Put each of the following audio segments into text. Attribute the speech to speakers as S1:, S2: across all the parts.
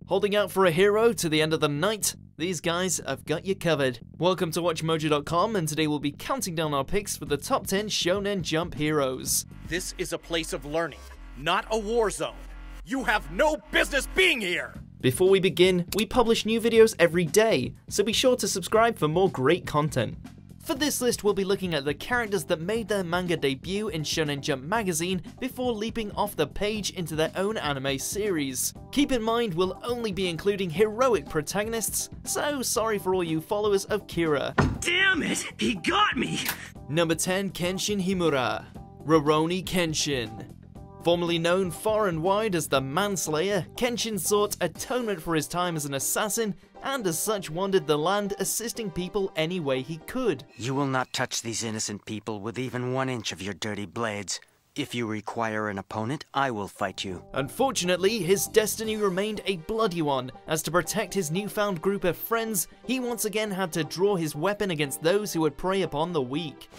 S1: Holding out for a hero to the end of the night? These guys have got you covered. Welcome to WatchMojo.com, and today we'll be counting down our picks for the top 10 Shonen Jump heroes.
S2: This is a place of learning, not a war zone. You have no business being here!
S1: Before we begin, we publish new videos every day, so be sure to subscribe for more great content. For this list, we'll be looking at the characters that made their manga debut in Shonen Jump magazine before leaping off the page into their own anime series. Keep in mind, we'll only be including heroic protagonists, so sorry for all you followers of Kira.
S3: Damn it, he got me!
S1: Number 10, Kenshin Himura, Rurouni Kenshin. Formerly known far and wide as the Manslayer, Kenshin sought atonement for his time as an assassin, and as such wandered the land assisting people any way he could.
S4: You will not touch these innocent people with even 1 inch of your dirty blades. If you require an opponent, I will fight you.
S1: Unfortunately, his destiny remained a bloody one, as to protect his newfound group of friends, he once again had to draw his weapon against those who would prey upon the weak.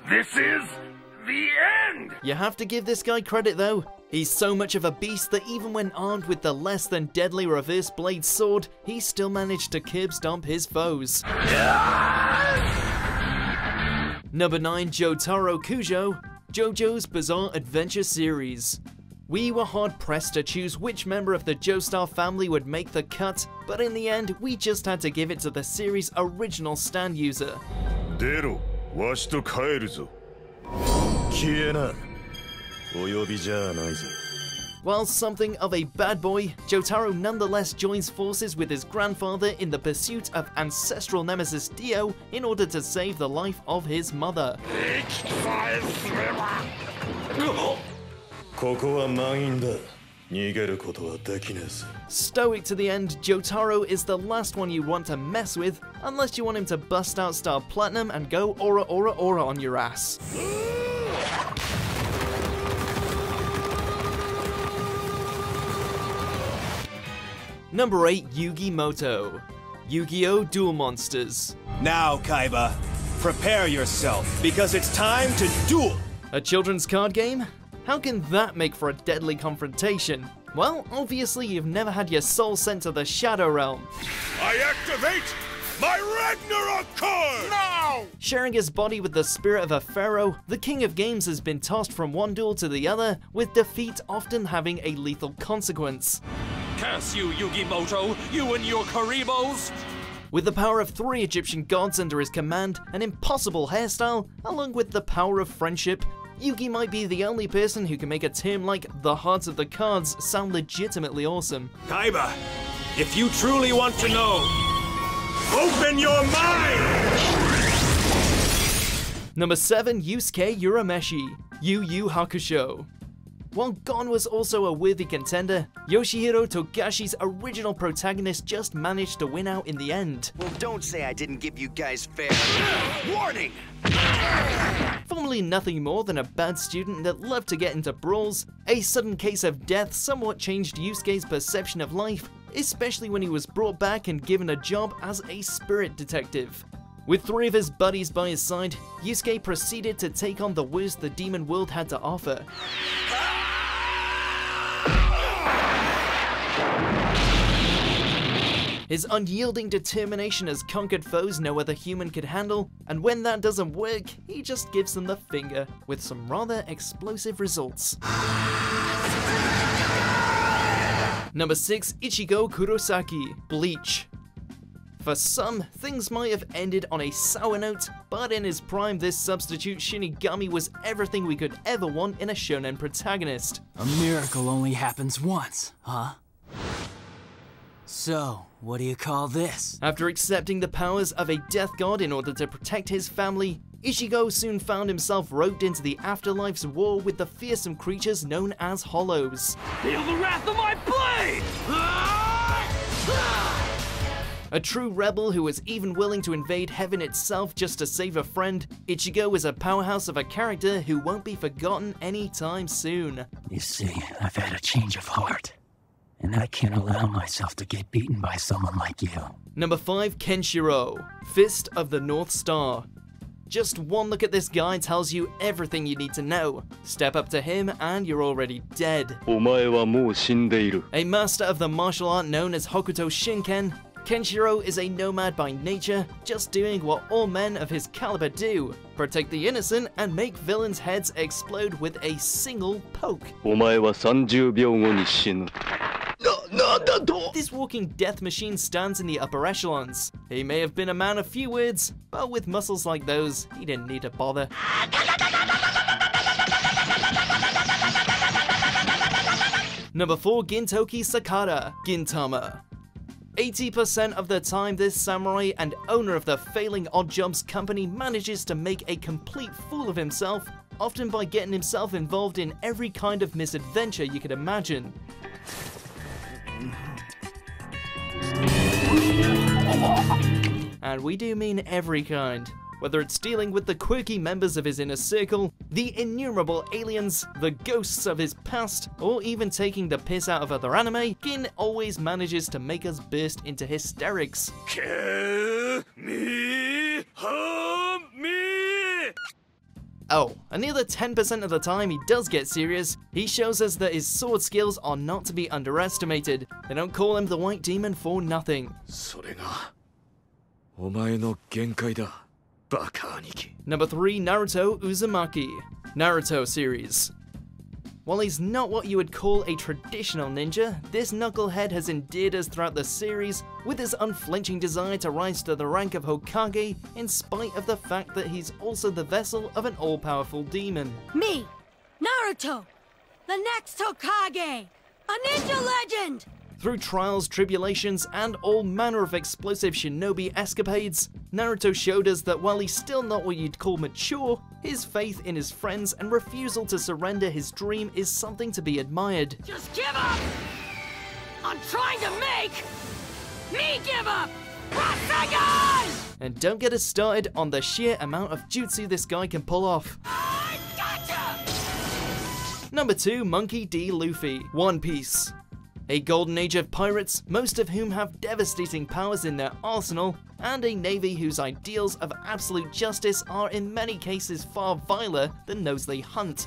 S3: This is the end!
S1: You have to give this guy credit though. He's so much of a beast that even when armed with the less than deadly reverse blade sword, he still managed to curb stomp his foes. Number 9, Jotaro Kujo, JoJo's Bizarre Adventure series. We were hard pressed to choose which member of the Joestar family would make the cut, but in the end, we just had to give it to the series' original stand user.
S5: Dero, washi to kaeru zo.
S1: While something of a bad boy, Jotaro nonetheless joins forces with his grandfather in the pursuit of ancestral nemesis Dio in order to save the life of his mother. Stoic to the end, Jotaro is the last one you want to mess with, unless you want him to bust out Star Platinum and go aura aura aura on your ass. Number 8, Yugi Muto, Yu-Gi-Oh! Duel Monsters.
S6: Now, Kaiba, prepare yourself, because it's time to duel!
S1: A children's card game? How can that make for a deadly confrontation? Well, obviously you've never had your soul sent to the Shadow Realm.
S5: I activate my Ragnarok card! Now!
S1: Sharing his body with the spirit of a pharaoh, the king of games has been tossed from one duel to the other, with defeat often having a lethal consequence.
S3: Curse you, Yugi Muto, you and your Karibos!
S1: With the power of 3 Egyptian gods under his command, an impossible hairstyle, along with the power of friendship, Yugi might be the only person who can make a term like the Heart of the Cards sound legitimately awesome.
S6: Kaiba, if you truly want to know, open your mind!
S1: Number 7, Yusuke Urameshi, Yu Hakusho. While Gon was also a worthy contender, Yoshihiro Togashi's original protagonist just managed to win out in the end.
S4: Well, don't say I didn't give you guys fair warning!
S1: Formerly nothing more than a bad student that loved to get into brawls, a sudden case of death somewhat changed Yusuke's perception of life, especially when he was brought back and given a job as a spirit detective. With 3 of his buddies by his side, Yusuke proceeded to take on the worst the demon world had to offer. His unyielding determination has conquered foes no other human could handle, and when that doesn't work, he just gives them the finger, with some rather explosive results. Number 6, Ichigo Kurosaki, Bleach. For some, things might have ended on a sour note, but in his prime, this substitute Shinigami was everything we could ever want in a shonen protagonist.
S7: A miracle only happens once, huh? So, what do you call this?
S1: After accepting the powers of a death god in order to protect his family, Ichigo soon found himself roped into the afterlife's war with the fearsome creatures known as Hollows.
S3: Feel the wrath of my blade!
S1: A true rebel who was even willing to invade heaven itself just to save a friend, Ichigo is a powerhouse of a character who won't be forgotten anytime soon.
S7: You see, I've had a change of heart, and I can't allow myself to get beaten by someone like you.
S1: Number 5, Kenshiro, Fist of the North Star. Just one look at this guy tells you everything you need to know. Step up to him and you're already dead. A master of the martial art known as Hokuto Shinken, Kenshiro is a nomad by nature, just doing what all men of his caliber do: protect the innocent and make villains' heads explode with a single poke. This walking death machine stands in the upper echelons. He may have been a man of few words, but with muscles like those, he didn't need to bother. Number 4, Gintoki Sakada, Gintama. 80% of the time, this samurai and owner of the failing Odd Jumps company manages to make a complete fool of himself, often by getting himself involved in every kind of misadventure you could imagine. And we do mean every kind. Whether it's dealing with the quirky members of his inner circle, the innumerable aliens, the ghosts of his past, or even taking the piss out of other anime, Gin always manages to make us burst into hysterics. Oh, and the other 10% of the time he does get serious, he shows us that his sword skills are not to be underestimated. They don't call him the White Demon for nothing. Number 3, Naruto Uzumaki, Naruto series. While he's not what you would call a traditional ninja, this knucklehead has endeared us throughout the series with his unflinching desire to rise to the rank of Hokage in spite of the fact that he's also the vessel of an all-powerful demon.
S8: Me, Naruto, the next Hokage, a ninja legend!
S1: Through trials, tribulations, and all manner of explosive shinobi escapades, Naruto showed us that while he's still not what you'd call mature, his faith in his friends and refusal to surrender his dream is something to be admired.
S8: Just give up! I'm trying to make me give up! Rasengan!
S1: And don't get us started on the sheer amount of jutsu this guy can pull off.
S8: I gotcha!
S1: Number 2, Monkey D. Luffy, One Piece. A golden age of pirates, most of whom have devastating powers in their arsenal, and a navy whose ideals of absolute justice are in many cases far viler than those they hunt.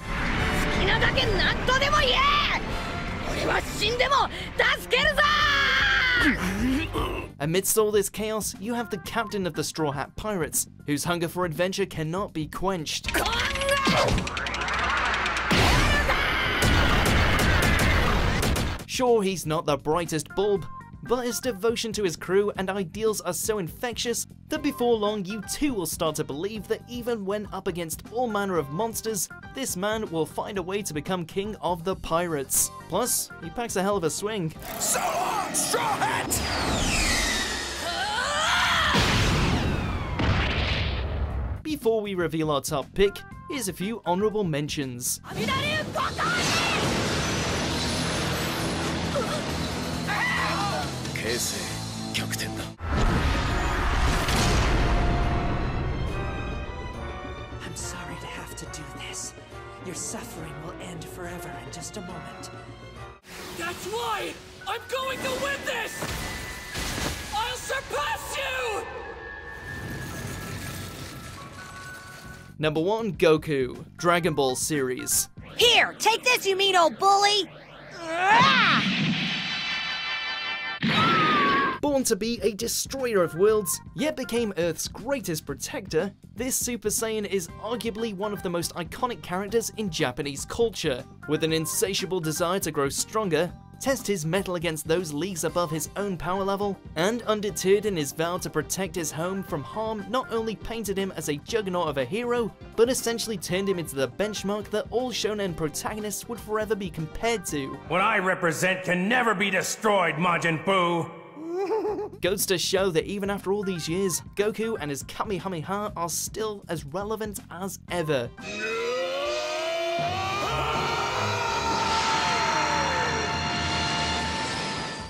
S1: Amidst all this chaos, you have the captain of the Straw Hat Pirates, whose hunger for adventure cannot be quenched. Sure, he's not the brightest bulb, but his devotion to his crew and ideals are so infectious that before long you too will start to believe that even when up against all manner of monsters, this man will find a way to become king of the pirates. Plus, he packs a hell of a swing.
S5: So long, Straw Hat!
S1: Before we reveal our top pick, here's a few honorable mentions.
S9: I'm sorry to have to do this. Your suffering will end forever in just a moment.
S3: That's why I'm going to win this! I'll surpass you!
S1: Number 1, Goku, Dragon Ball series.
S8: Here, take this, you mean old bully!
S1: Born to be a destroyer of worlds, yet became Earth's greatest protector, this Super Saiyan is arguably one of the most iconic characters in Japanese culture. With an insatiable desire to grow stronger, test his mettle against those leagues above his own power level, and undeterred in his vow to protect his home from harm, not only painted him as a juggernaut of a hero, but essentially turned him into the benchmark that all shonen protagonists would forever be compared to.
S6: What I represent can never be destroyed, Majin Buu!
S1: Goes to show that even after all these years, Goku and his Kamehameha are still as relevant as ever.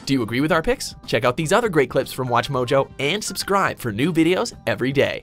S10: Do you agree with our picks? Check out these other great clips from WatchMojo and subscribe for new videos every day.